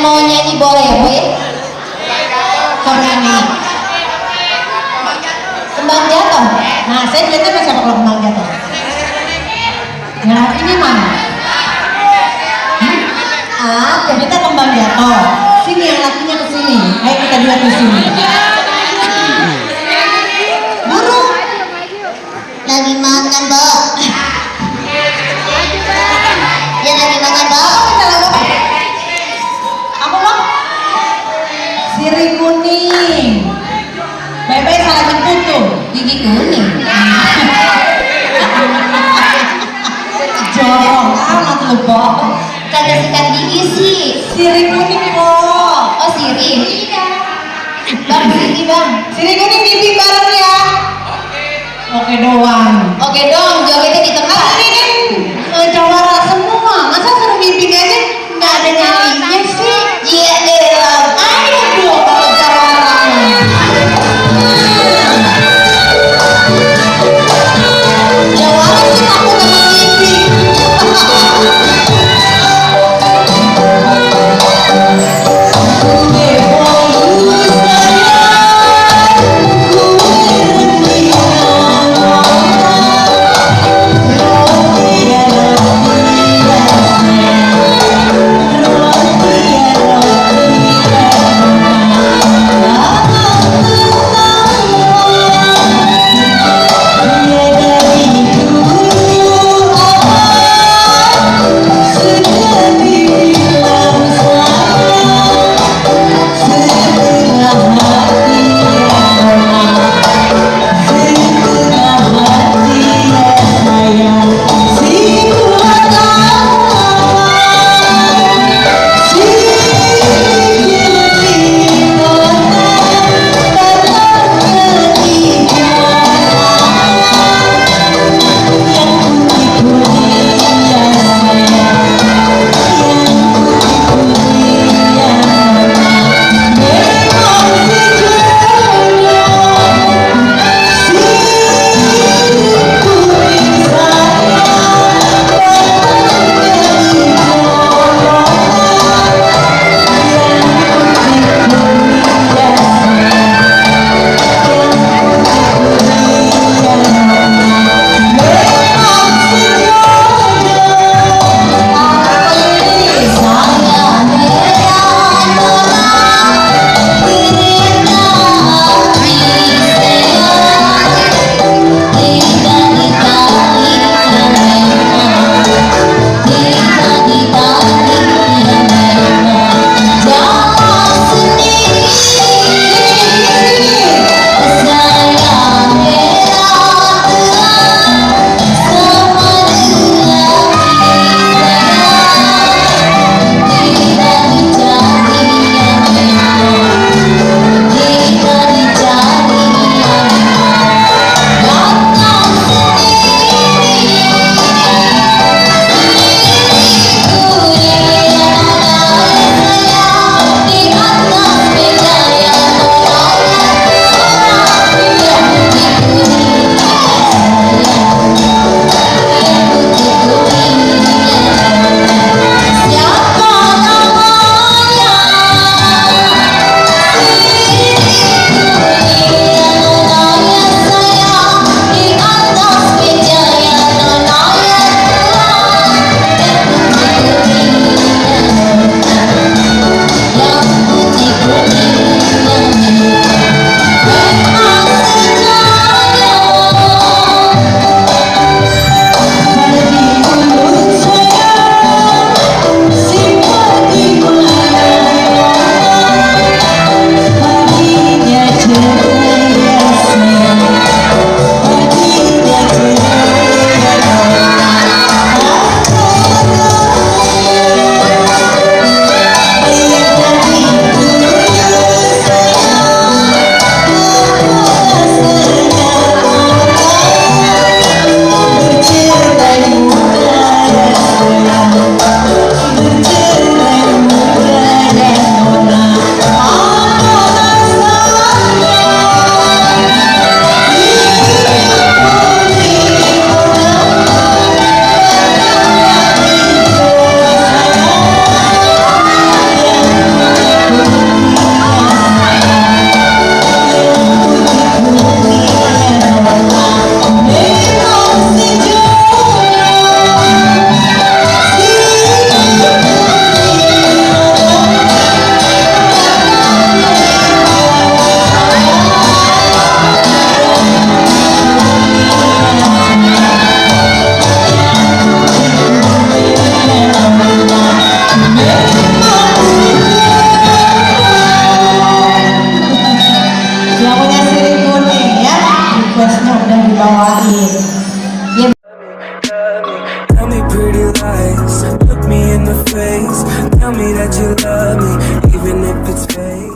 mau nyanyi boleh ya Bu ya? Kamu nyanyi Kembang Jatuh. Nah saya biasanya sama siapa kalau Kembang Jatuh? Yang artinya mana? Kita Kembang Jatuh. Sini yang lakinya ke sini. Ayo kita lihat di sini. Burung lagi makan, Mbak. Ya lagi makan, Mbak. Apa, Mbak? Sirih kuning. Bebe salah jemput tuh. Gigi kuning. Jorong amat lu, Mbak. Kagak sikat gigi sih. Sirih kuning, kok. Oh, sirih. Bang, sirih, Bang. Sirih kuning pipi bareng ya. Oke doang. Oke dong, jogetnya di tempat. Ini kan jawara semua. Masa suruh mimpi aja nggak ada nyanyinya sih? Iya elah. Ayo dong kalau jawara. Jawara sih aku sama mimpi. Lagunya Sirih Kuning ya. Requestnya udah dibawain. Ya. Tell me pretty lies, look me in the face, tell me that you love me, even if it's fake.